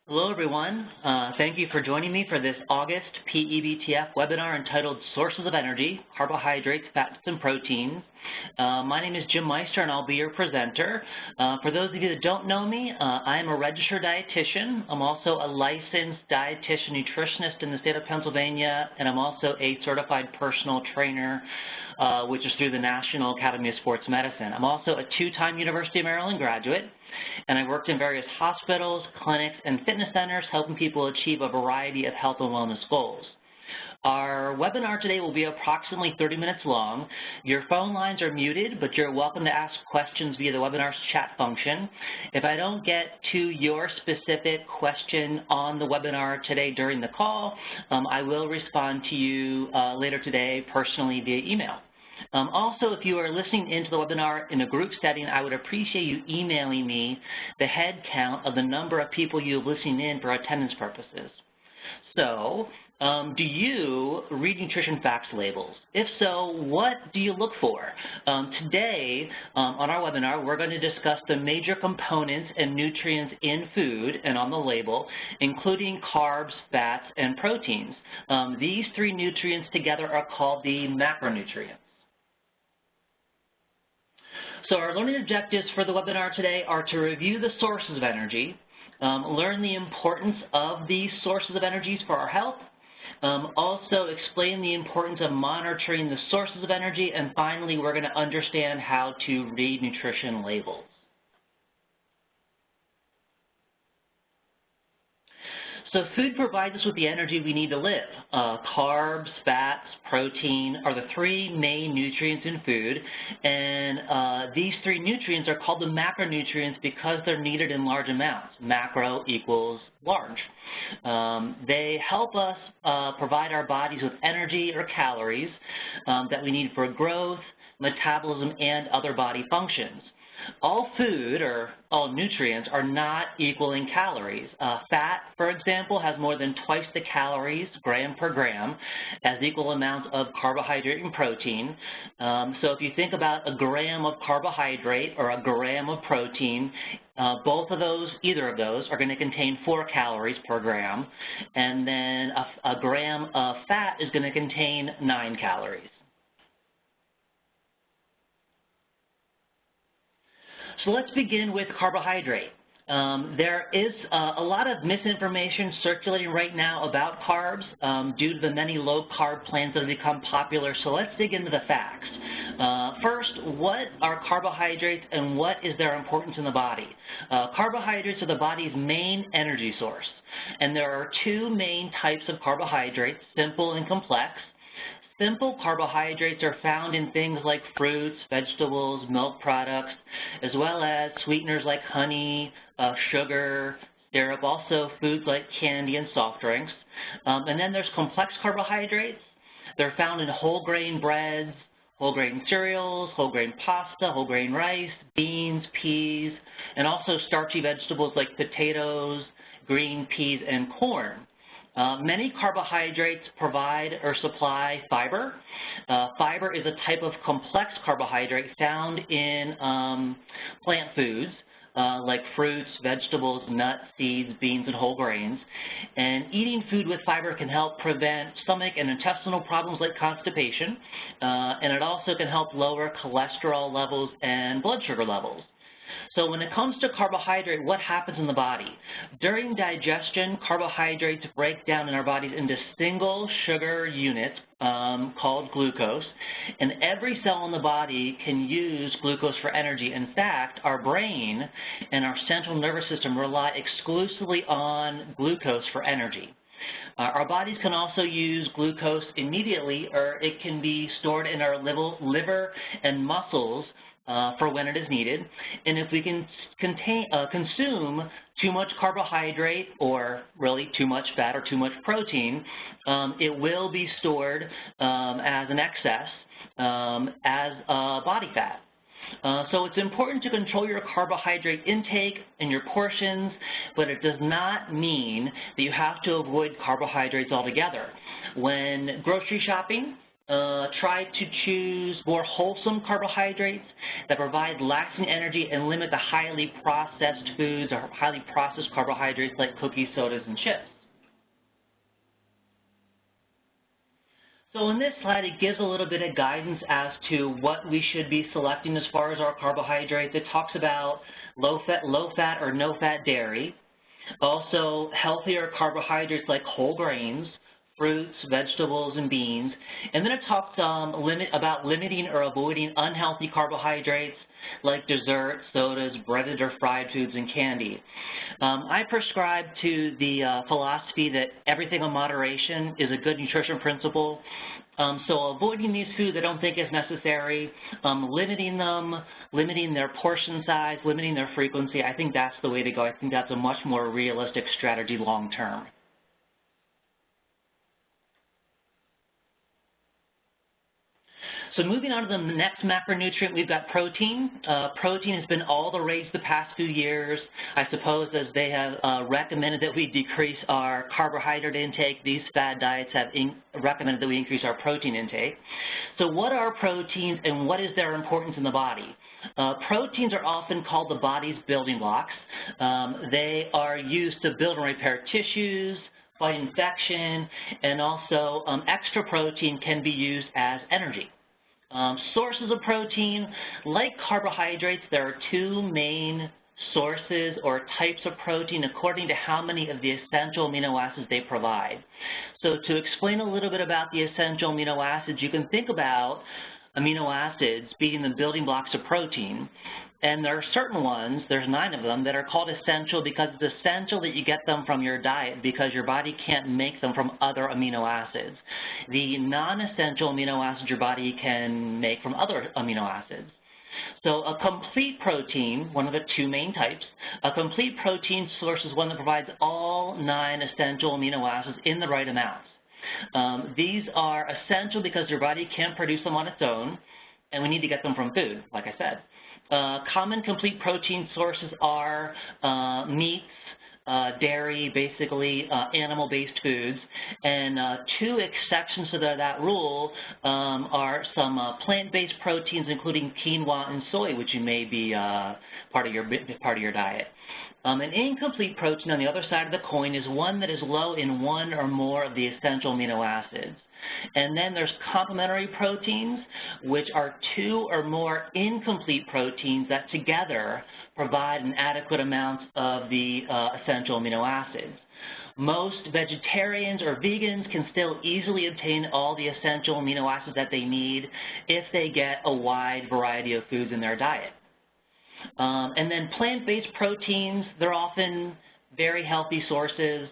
Hello, everyone. Thank you for joining me for this August PEBTF webinar entitled Sources of Energy, Carbohydrates, Fats, and Proteins. My name is Jim Meister, and I'll be your presenter. For those of you that don't know me, I am a registered dietitian. I'm also a licensed dietitian nutritionist in the state of Pennsylvania, and I'm also a certified personal trainer, which is through the National Academy of Sports Medicine. I'm also a two-time University of Maryland graduate, and I worked in various hospitals, clinics, and fitness centers helping people achieve a variety of health and wellness goals. Our webinar today will be approximately 30 minutes long. Your phone lines are muted, but you're welcome to ask questions via the webinar's chat function. If I don't get to your specific question on the webinar today during the call, I will respond to you later today personally via email. Also, if you are listening into the webinar in a group setting, I would appreciate you emailing me the head count of the number of people you have listening in for attendance purposes. So, do you read nutrition facts labels? If so, what do you look for? Today, on our webinar, we're going to discuss the major components and nutrients in food and on the label, including carbs, fats, and proteins. These three nutrients together are called the macronutrients. So our learning objectives for the webinar today are to review the sources of energy, learn the importance of these sources of energies for our health, also explain the importance of monitoring the sources of energy, and finally, we're going to understand how to read nutrition labels. So food provides us with the energy we need to live. Carbs, fats, protein are the three main nutrients in food, and these three nutrients are called the macronutrients because they're needed in large amounts. Macro equals large. They help us provide our bodies with energy or calories that we need for growth, metabolism, and other body functions. All food, or all nutrients, are not equal in calories. Fat, for example, has more than twice the calories, gram per gram, as equal amounts of carbohydrate and protein. So if you think about a gram of carbohydrate or a gram of protein, both of those, either of those, are going to contain 4 calories per gram, and then a gram of fat is going to contain 9 calories. So let's begin with carbohydrate. There is a lot of misinformation circulating right now about carbs due to the many low-carb plans that have become popular. So let's dig into the facts. First, what are carbohydrates and what is their importance in the body? Carbohydrates are the body's main energy source, and there are 2 main types of carbohydrates, simple and complex. Simple carbohydrates are found in things like fruits, vegetables, milk products, as well as sweeteners like honey, sugar, syrup, also foods like candy and soft drinks. And then there's complex carbohydrates. They're found in whole grain breads, whole grain cereals, whole grain pasta, whole grain rice, beans, peas, and also starchy vegetables like potatoes, green peas, and corn. Many carbohydrates provide or supply fiber. Fiber is a type of complex carbohydrate found in plant foods like fruits, vegetables, nuts, seeds, beans, and whole grains. And eating food with fiber can help prevent stomach and intestinal problems like constipation, and it also can help lower cholesterol levels and blood sugar levels. So when it comes to carbohydrate, what happens in the body? During digestion, carbohydrates break down in our bodies into single sugar units called glucose, and every cell in the body can use glucose for energy. In fact, our brain and our central nervous system rely exclusively on glucose for energy. Our bodies can also use glucose immediately, or it can be stored in our liver and muscles for when it is needed. And if we can consume too much carbohydrate, or really too much fat or too much protein, it will be stored as an excess as body fat. So it's important to control your carbohydrate intake and your portions, but it does not mean that you have to avoid carbohydrates altogether. When grocery shopping, Try to choose more wholesome carbohydrates that provide lasting energy and limit the highly processed foods or highly processed carbohydrates like cookies, sodas, and chips. So in this slide, it gives a little bit of guidance as to what we should be selecting as far as our carbohydrates. It talks about low fat or no fat dairy, also healthier carbohydrates like whole grains, fruits, vegetables, and beans. And then it talks about limiting or avoiding unhealthy carbohydrates like desserts, sodas, breaded or fried foods, and candy. I prescribe to the philosophy that everything in moderation is a good nutrition principle. So avoiding these foods I don't think is necessary, limiting them, limiting their portion size, limiting their frequency, I think that's the way to go. I think that's a much more realistic strategy long term. So moving on to the next macronutrient, we've got protein. Protein has been all the rage the past few years, I suppose, as they have recommended that we decrease our carbohydrate intake. These fad diets have recommended that we increase our protein intake. So what are proteins and what is their importance in the body? Proteins are often called the body's building blocks. They are used to build and repair tissues, fight infection, and also extra protein can be used as energy. Sources of protein, like carbohydrates, there are two main sources or types of protein according to how many of the essential amino acids they provide. So to explain a little bit about the essential amino acids, you can think about amino acids being the building blocks of protein. And there are certain ones, there's 9 of them, that are called essential because it's essential that you get them from your diet because your body can't make them from other amino acids. The non-essential amino acids your body can make from other amino acids. So a complete protein, one of the 2 main types, a complete protein source is one that provides all 9 essential amino acids in the right amounts. These are essential because your body can't produce them on its own, and we need to get them from food, like I said. Common complete protein sources are meats, dairy, basically animal-based foods, and 2 exceptions to that rule are some plant-based proteins, including quinoa and soy, which you may be part of your diet. An incomplete protein on the other side of the coin is one that is low in 1 or more of the essential amino acids. And then there's complementary proteins, which are 2 or more incomplete proteins that together provide an adequate amount of the essential amino acids. Most vegetarians or vegans can still easily obtain all the essential amino acids that they need if they get a wide variety of foods in their diet. And then plant-based proteins, they're often very healthy sources.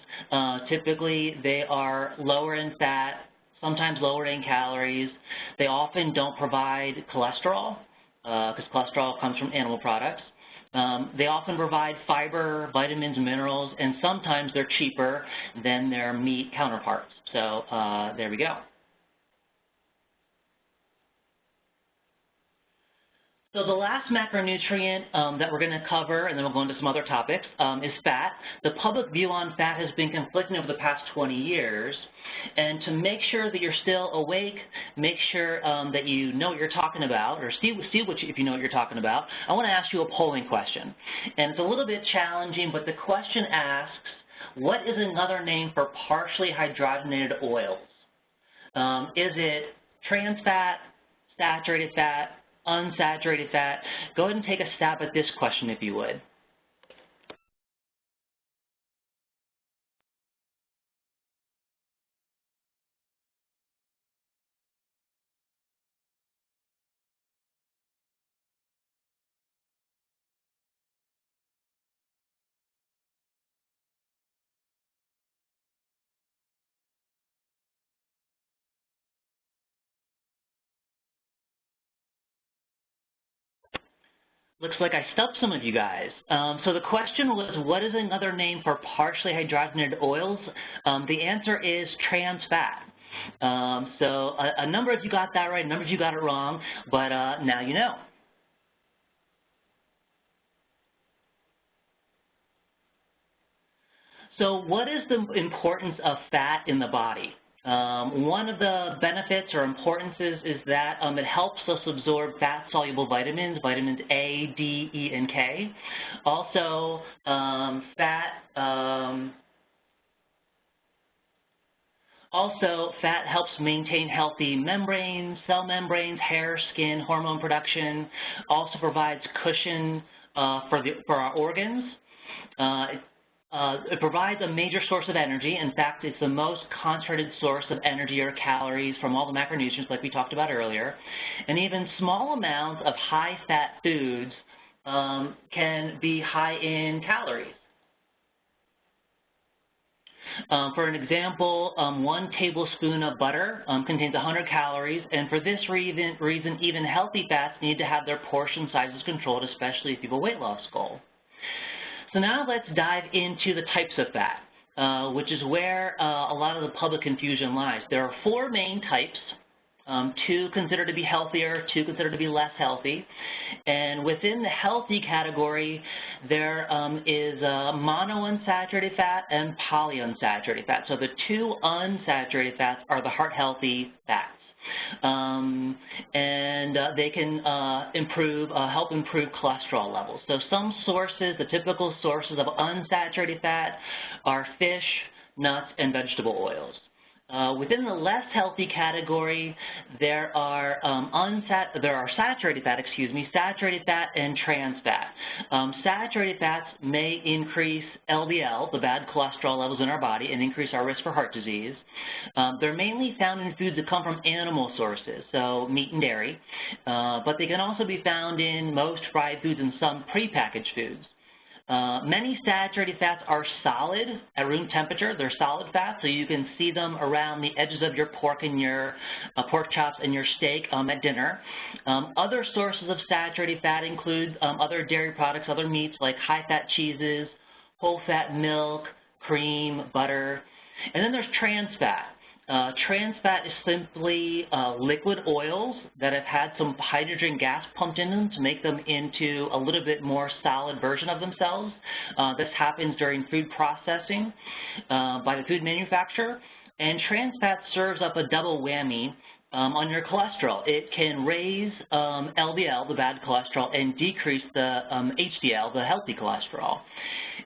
Typically, they are lower in fat, sometimes lower in calories. They often don't provide cholesterol because cholesterol comes from animal products. They often provide fiber, vitamins, minerals, and sometimes they're cheaper than their meat counterparts. So there we go. So the last macronutrient that we're going to cover, and then we'll go into some other topics, is fat. The public view on fat has been conflicting over the past 20 years. And to make sure that you're still awake, make sure that you know what you're talking about, or see if you know what you're talking about, I want to ask you a polling question. And it's a little bit challenging, but the question asks, what is another name for partially hydrogenated oils? Is it trans fat, saturated fat, unsaturated fat? Go ahead and take a stab at this question if you would. Looks like I stumped some of you guys. So the question was, what is another name for partially hydrogenated oils? The answer is trans fat. So a number of you got that right, a number of you got it wrong, but now you know. So what is the importance of fat in the body? One of the benefits or importances is that it helps us absorb fat-soluble vitamins, vitamins A, D, E, and K. Also, fat helps maintain healthy membranes, cell membranes, hair, skin, hormone production. Also provides cushion for our organs. It provides a major source of energy. In fact, it's the most concentrated source of energy or calories from all the macronutrients like we talked about earlier. And even small amounts of high-fat foods can be high in calories. For an example, 1 tablespoon of butter contains 100 calories, and for this reason, even healthy fats need to have their portion sizes controlled, especially if you have a weight loss goal. So now let's dive into the types of fat, which is where a lot of the public confusion lies. There are 4 main types, 2 considered to be healthier, 2 considered to be less healthy. And within the healthy category, there is monounsaturated fat and polyunsaturated fat. So the 2 unsaturated fats are the heart-healthy fats. They can help improve cholesterol levels. So some sources, the typical sources of unsaturated fat are fish, nuts, and vegetable oils. Within the less healthy category, there are saturated fat, saturated fat and trans fat. Saturated fats may increase LDL, the bad cholesterol levels in our body, and increase our risk for heart disease. They're mainly found in foods that come from animal sources, so meat and dairy, but they can also be found in most fried foods and some prepackaged foods. Many saturated fats are solid at room temperature. They're solid fats, so you can see them around the edges of your pork and your pork chops and your steak at dinner. Other sources of saturated fat include other dairy products, other meats like high-fat cheeses, whole-fat milk, cream, butter. And then there's trans fat. Trans fat is simply liquid oils that have had some hydrogen gas pumped in them to make them into a little bit more solid version of themselves. This happens during food processing by the food manufacturer. And trans fat serves up a double whammy on your cholesterol. It can raise LDL, the bad cholesterol, and decrease the HDL, the healthy cholesterol.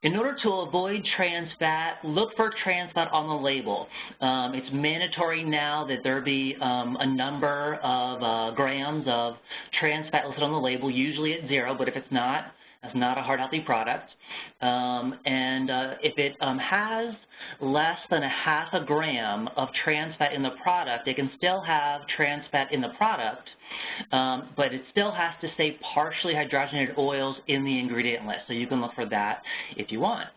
In order to avoid trans fat, look for trans fat on the label. It's mandatory now that there be a number of grams of trans fat listed on the label, usually at 0, but if it's not, that's not a heart-healthy product. If it has less than ½ gram of trans fat in the product, it can still have trans fat in the product, but it still has to say partially hydrogenated oils in the ingredient list, so you can look for that if you want.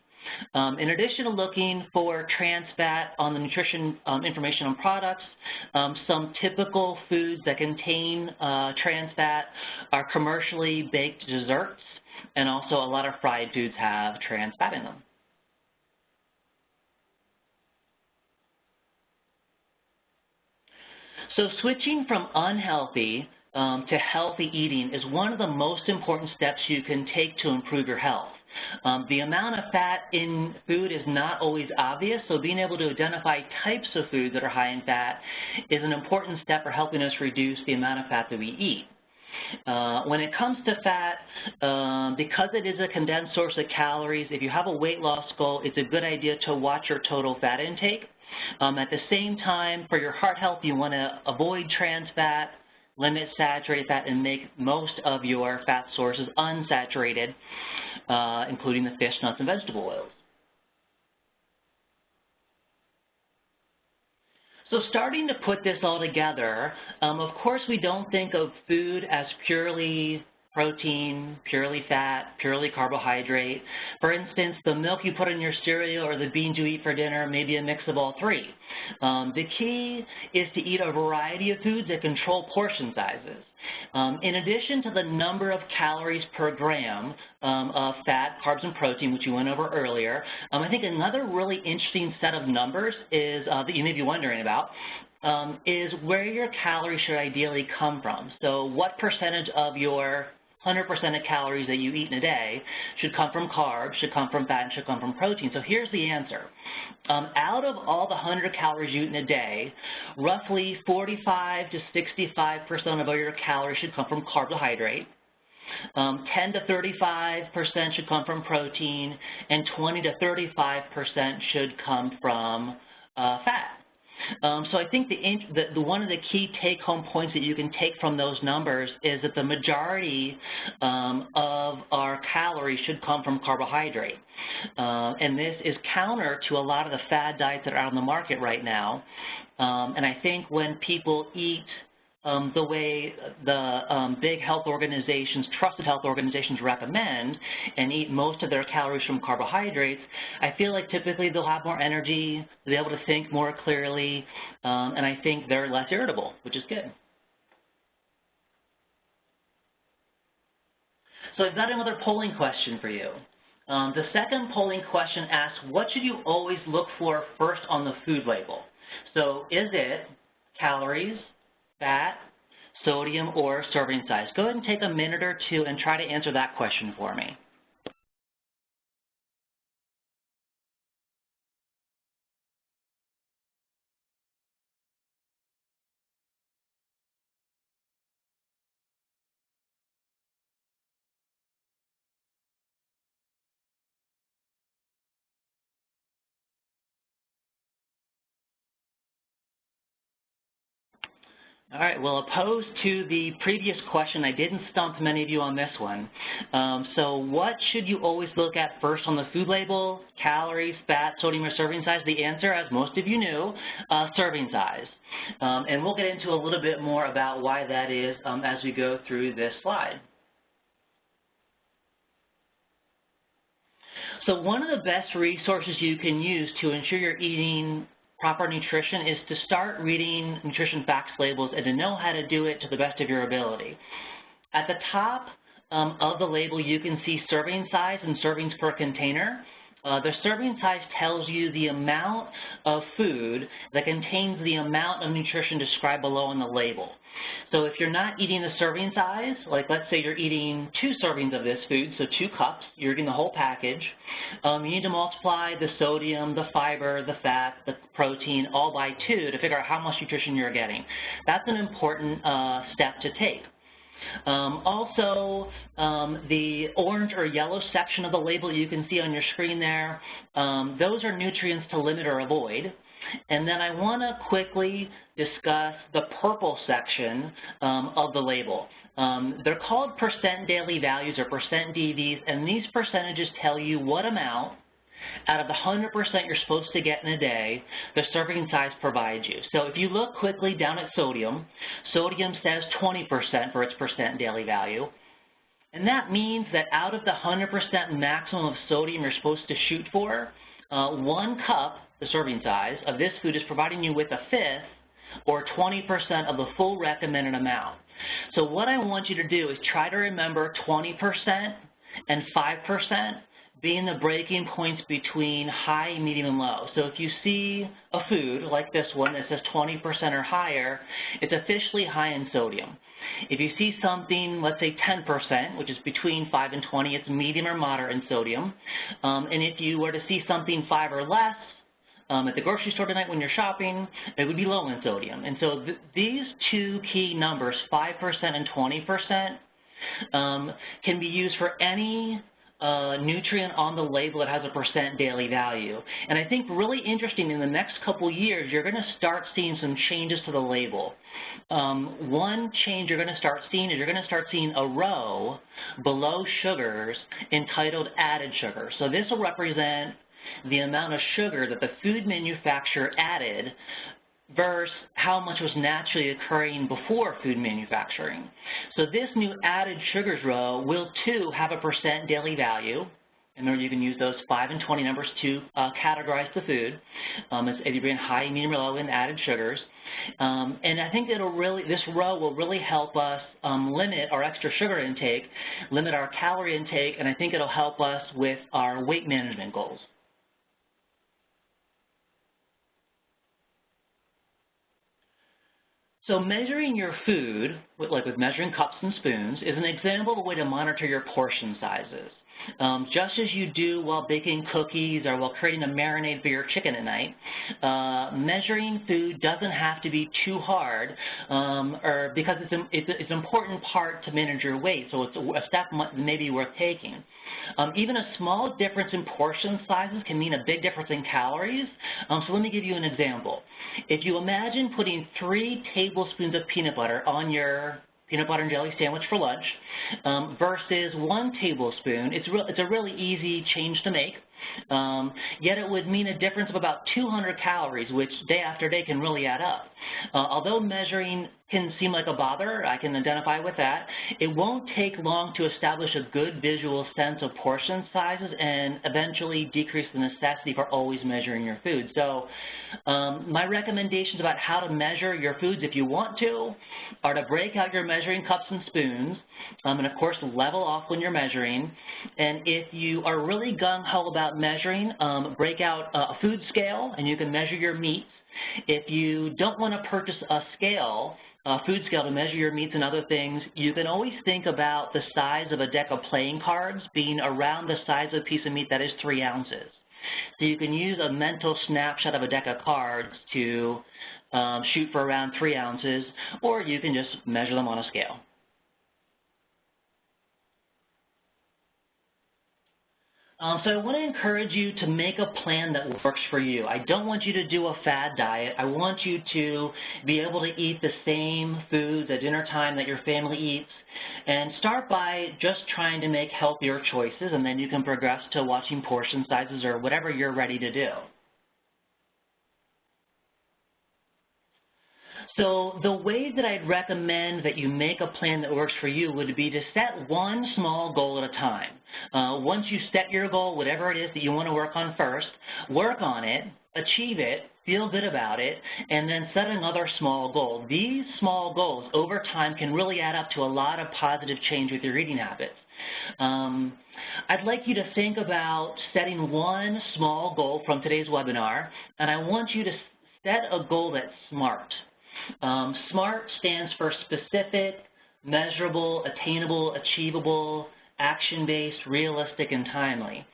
In addition to looking for trans fat on the nutrition information on products, some typical foods that contain trans fat are commercially baked desserts, and also a lot of fried foods have trans fat in them. So switching from unhealthy to healthy eating is one of the most important steps you can take to improve your health. The amount of fat in food is not always obvious, so being able to identify types of foods that are high in fat is an important step for helping us reduce the amount of fat that we eat. When it comes to fat, because it is a condensed source of calories, if you have a weight loss goal, it's a good idea to watch your total fat intake. At the same time, for your heart health, you want to avoid trans fat, limit saturated fat, and make most of your fat sources unsaturated, including the fish, nuts, and vegetable oils. So starting to put this all together, of course we don't think of food as purely protein, purely fat, purely carbohydrate. For instance, the milk you put in your cereal or the beans you eat for dinner may be a mix of all 3. The key is to eat a variety of foods that control portion sizes. In addition to the number of calories per gram of fat, carbs, and protein, which you went over earlier, I think another really interesting set of numbers is that you may be wondering about is where your calories should ideally come from. So what percentage of your 100% of calories that you eat in a day should come from carbs, should come from fat, and should come from protein. So here's the answer. Out of all the 100 calories you eat in a day, roughly 45 to 65% of all your calories should come from carbohydrate. 10 to 35% should come from protein, and 20 to 35% should come from fat. So I think one of the key take-home points that you can take from those numbers is that the majority of our calories should come from carbohydrate. And this is counter to a lot of the fad diets that are out on the market right now. And I think when people eat the way the big health organizations, trusted health organizations recommend, and eat most of their calories from carbohydrates, I feel like typically they'll have more energy, they'll be able to think more clearly, and I think they're less irritable, which is good. So I've got another polling question for you. The second polling question asks, what should you always look for first on the food label? So is it calories, fat, sodium, or serving size? Go ahead and take a minute or two and try to answer that question for me. All right, well, opposed to the previous question, I didn't stump many of you on this one. So what should you always look at first on the food label? Calories, fat, sodium, or serving size? The answer, as most of you knew, serving size. And we'll get into a little bit more about why that is as we go through this slide. So one of the best resources you can use to ensure you're eating proper nutrition is to start reading nutrition facts labels and to know how to do it to the best of your ability. At the top of the label, you can see serving size and servings per container. The serving size tells you the amount of food that contains the amount of nutrition described below on the label. So if you're not eating the serving size, like let's say you're eating 2 servings of this food, so 2 cups, you're eating the whole package, you need to multiply the sodium, the fiber, the fat, the protein, all by 2 to figure out how much nutrition you're getting. That's an important step to take. Also, the orange or yellow section of the label you can see on your screen there, those are nutrients to limit or avoid. And then I want to quickly discuss the purple section of the label. They're called percent daily values or percent DVs, and these percentages tell you what amount out of the 100% you're supposed to get in a day, the serving size provides you. So if you look quickly down at sodium, sodium says 20% for its percent daily value. And that means that out of the 100% maximum of sodium you're supposed to shoot for, 1 cup, the serving size, of this food is providing you with 1/5 or 20% of the full recommended amount. So what I want you to do is try to remember 20% and 5% being the breaking points between high, medium, and low. So if you see a food like this one that says 20% or higher, it's officially high in sodium. If you see something, let's say 10%, which is between 5 and 20, it's medium or moderate in sodium. And if you were to see something 5 or less at the grocery store tonight when you're shopping, it would be low in sodium. And so these 2 key numbers, 5% and 20%, can be used for any nutrient on the label that has a percent daily value. And I think really interesting, in the next couple years, you're going to start seeing some changes to the label. One change you're going to start seeing is you're going to start seeing a row below sugars entitled added sugar. So this will represent the amount of sugar that the food manufacturer added versus how much was naturally occurring before food manufacturing. So this new added sugars row will too have a percent daily value. And remember, you can use those 5 and 20 numbers to categorize the food. If you bring high, medium, or low in added sugars. And I think this row will really help us limit our extra sugar intake, limit our calorie intake, and I think it'll help us with our weight management goals. So measuring your food, like with measuring cups and spoons, is an example of a way to monitor your portion sizes. Just as you do while baking cookies or while creating a marinade for your chicken at night, measuring food doesn't have to be too hard, or because it's an important part to manage your weight, so it's a step maybe worth taking. Even a small difference in portion sizes can mean a big difference in calories. So let me give you an example. If you imagine putting 3 tablespoons of peanut butter on your peanut butter and jelly sandwich for lunch versus 1 tablespoon, it's a really easy change to make. Yet it would mean a difference of about 200 calories, which day after day can really add up. Although measuring can seem like a bother, I can identify with that, it won't take long to establish a good visual sense of portion sizes and eventually decrease the necessity for always measuring your food. So my recommendations about how to measure your foods, if you want to, are to break out your measuring cups and spoons, and of course level off when you're measuring. And if you are really gung-ho about measuring, break out a food scale and you can measure your meats. If you don't want to purchase a scale, food scale to measure your meats and other things, you can always think about the size of a deck of playing cards being around the size of a piece of meat that is 3 ounces. So you can use a mental snapshot of a deck of cards to shoot for around 3 ounces, or you can just measure them on a scale. So I want to encourage you to make a plan that works for you. I don't want you to do a fad diet. I want you to be able to eat the same foods at dinner time that your family eats, and start by just trying to make healthier choices, and then you can progress to watching portion sizes or whatever you're ready to do. So the way that I'd recommend that you make a plan that works for you would be to set one small goal at a time. Once you set your goal, whatever it is that you want to work on first, work on it, achieve it, feel good about it, and then set another small goal. These small goals over time can really add up to a lot of positive change with your eating habits. I'd like you to think about setting one small goal from today's webinar, and I want you to set a goal that's SMART. SMART stands for specific, measurable, attainable, achievable, action-based, realistic, and timely.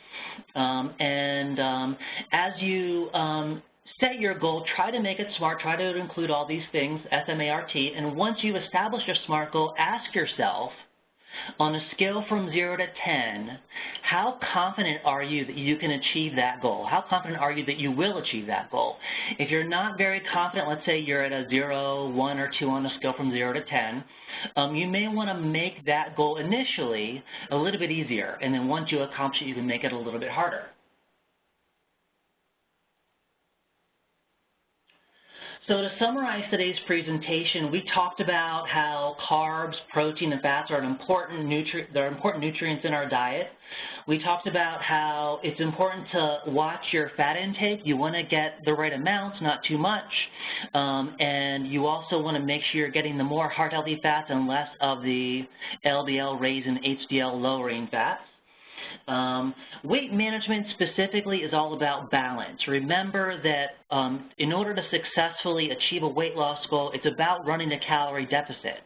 As you set your goal, try to make it SMART, try to include all these things, S-M-A-R-T, and once you've established your SMART goal, ask yourself, on a scale from 0 to 10, how confident are you that you can achieve that goal? How confident are you that you will achieve that goal? If you're not very confident, let's say you're at a 0, 1, or 2 on a scale from 0 to 10, you may want to make that goal initially a little bit easier, and then once you accomplish it, you can make it a little bit harder. So to summarize today's presentation, we talked about how carbs, protein, and fats are important nutrients in our diet. We talked about how it's important to watch your fat intake. You want to get the right amounts, not too much. And you also want to make sure you're getting the more heart-healthy fats and less of the LDL-raising, HDL-lowering fats. Weight management specifically is all about balance. Remember that in order to successfully achieve a weight loss goal, it's about running a calorie deficit.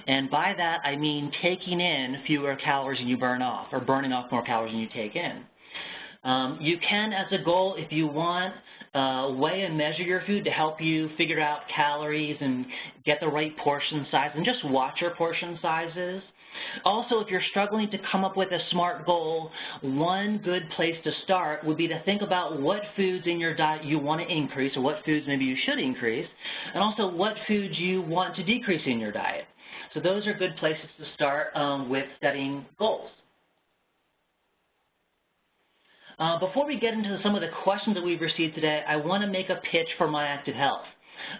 And by that, I mean taking in fewer calories than you burn off, or burning off more calories than you take in. You can, as a goal, if you want, weigh and measure your food to help you figure out calories and get the right portion size, and just watch your portion sizes. Also, if you're struggling to come up with a SMART goal, one good place to start would be to think about what foods in your diet you want to increase, or what foods maybe you should increase, and also what foods you want to decrease in your diet. So those are good places to start with setting goals. Before we get into some of the questions that we've received today, I want to make a pitch for My Active Health.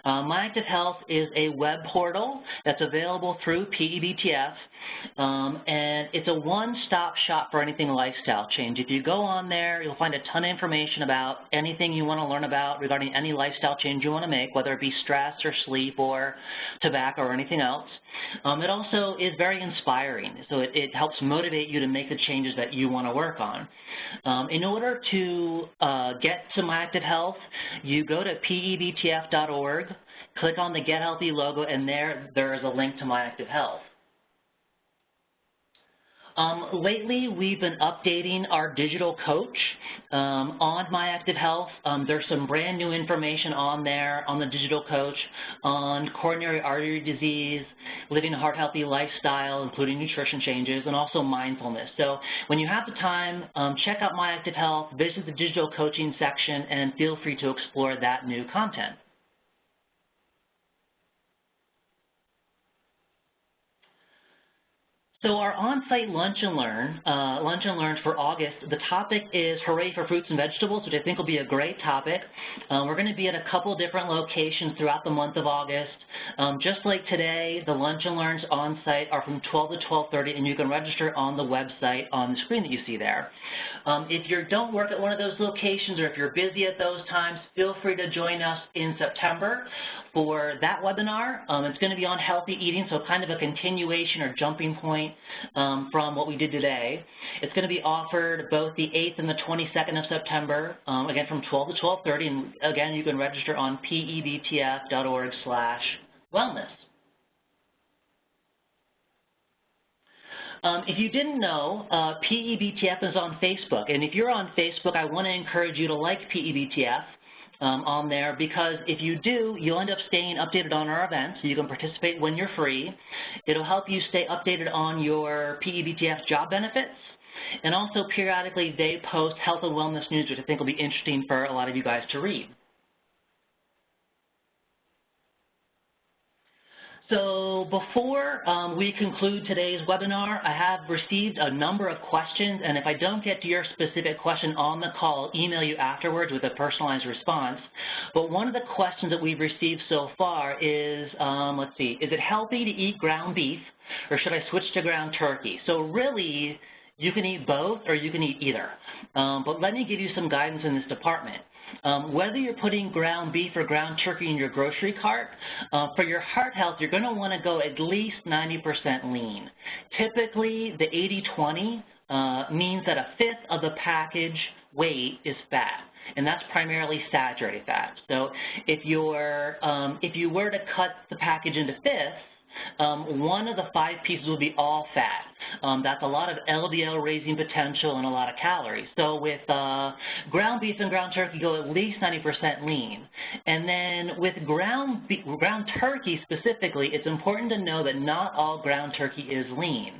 My Active Health is a web portal that's available through PEBTF, and it's a one-stop shop for anything lifestyle change. If you go on there, you'll find a ton of information about anything you want to learn about regarding any lifestyle change you want to make, whether it be stress or sleep or tobacco or anything else. It also is very inspiring, so it helps motivate you to make the changes that you want to work on. In order to get to My Active Health, you go to PEBTF.org. click on the Get Healthy logo, and there is a link to My Active Health. Lately, we've been updating our digital coach on My Active Health. There's some brand new information on there on the digital coach on coronary artery disease, living a heart-healthy lifestyle, including nutrition changes, and also mindfulness. So when you have the time, check out My Active Health, visit the digital coaching section, and feel free to explore that new content. So our on-site Lunch and Learn for August, the topic is Hooray for Fruits and Vegetables, which I think will be a great topic. We're going to be at a couple different locations throughout the month of August. Just like today, the Lunch and Learns on-site are from 12 to 12:30, and you can register on the website on the screen that you see there. If you don't work at one of those locations, or if you're busy at those times, feel free to join us in September for that webinar. It's going to be on healthy eating, so kind of a continuation or jumping point from what we did today. It's going to be offered both the 8th and the 22nd of September, again from 12 to 12:30, and again you can register on PEBTF.org/wellness. If you didn't know, PEBTF is on Facebook, and if you're on Facebook, I want to encourage you to like PEBTF. On there, because if you do, you'll end up staying updated on our events. You can participate when you're free. It'll help you stay updated on your PEBTF job benefits, and also periodically they post health and wellness news, which I think will be interesting for a lot of you guys to read. So before we conclude today's webinar, I have received a number of questions, and if I don't get to your specific question on the call, I'll email you afterwards with a personalized response. But one of the questions that we've received so far is, let's see, is it healthy to eat ground beef, or should I switch to ground turkey? So really, you can eat both, or you can eat either. But let me give you some guidance in this department. Whether you're putting ground beef or ground turkey in your grocery cart, for your heart health, you're going to want to go at least 90% lean. Typically, the 80-20 means that a fifth of the package weight is fat, and that's primarily saturated fat. So if you were to cut the package into fifths, one of the 5 pieces will be all fat. That's a lot of LDL raising potential and a lot of calories. So with ground beef and ground turkey, go at least 90% lean. And then with ground turkey specifically, it's important to know that not all ground turkey is lean.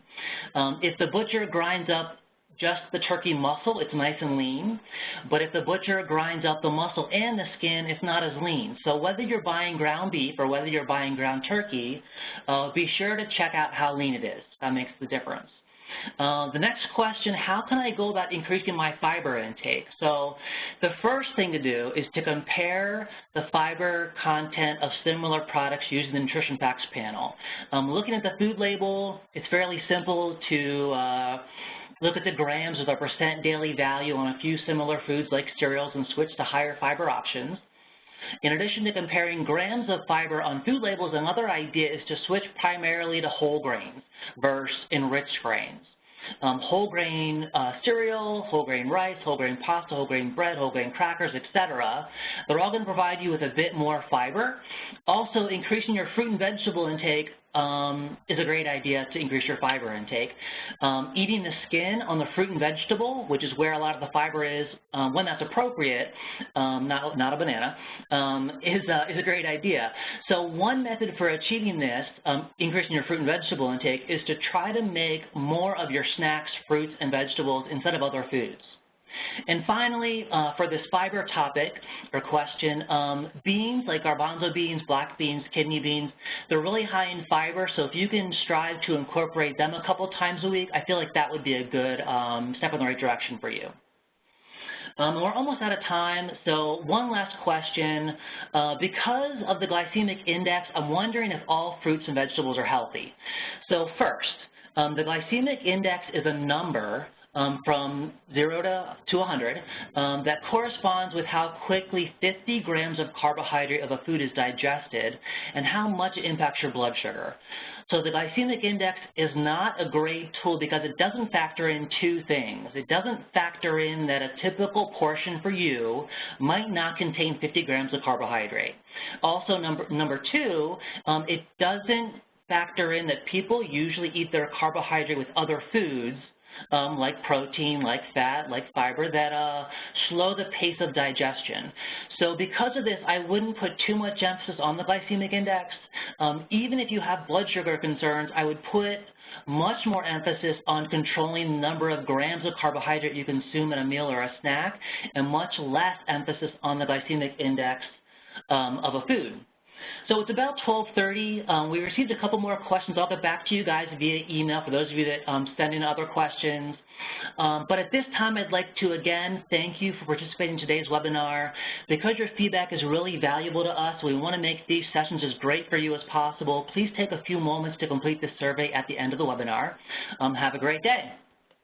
If the butcher grinds up just the turkey muscle, it's nice and lean. But if the butcher grinds up the muscle and the skin, it's not as lean. So whether you're buying ground beef or whether you're buying ground turkey, be sure to check out how lean it is. That makes the difference. The next question, how can I go about increasing my fiber intake? So the first thing to do is to compare the fiber content of similar products using the Nutrition Facts panel. Looking at the food label, it's fairly simple to look at the grams with a % daily value on a few similar foods like cereals and switch to higher fiber options. In addition to comparing grams of fiber on food labels, another idea is to switch primarily to whole grains versus enriched grains. Whole grain cereal, whole grain rice, whole grain pasta, whole grain bread, whole grain crackers, etc. They're all going to provide you with a bit more fiber. Also, increasing your fruit and vegetable intake is a great idea to increase your fiber intake. Eating the skin on the fruit and vegetable, which is where a lot of the fiber is, when that's appropriate, not a banana, is a great idea. So one method for achieving this, increasing your fruit and vegetable intake, is to try to make more of your snacks, fruits, and vegetables instead of other foods. And finally, for this fiber topic or question, beans like garbanzo beans, black beans, kidney beans, they're really high in fiber, so if you can strive to incorporate them a couple times a week, I feel like that would be a good step in the right direction for you. We're almost out of time, so one last question. Because of the glycemic index, I'm wondering if all fruits and vegetables are healthy. So first, the glycemic index is a number from 0 to 100 that corresponds with how quickly 50 grams of carbohydrate of a food is digested and how much it impacts your blood sugar. So the glycemic index is not a great tool because it doesn't factor in two things. It doesn't factor in that a typical portion for you might not contain 50 grams of carbohydrate. Also, number two, it doesn't factor in that people usually eat their carbohydrate with other foods, like protein, like fat, like fiber, that slow the pace of digestion. So because of this, I wouldn't put too much emphasis on the glycemic index. Even if you have blood sugar concerns, I would put much more emphasis on controlling the number of grams of carbohydrate you consume in a meal or a snack, and much less emphasis on the glycemic index of a food. So it's about 12:30. We received a couple more questions. I'll get back to you guys via email for those of you that send in other questions. But at this time, I'd like to, again, thank you for participating in today's webinar. Because your feedback is really valuable to us, we want to make these sessions as great for you as possible. Please take a few moments to complete this survey at the end of the webinar. Have a great day.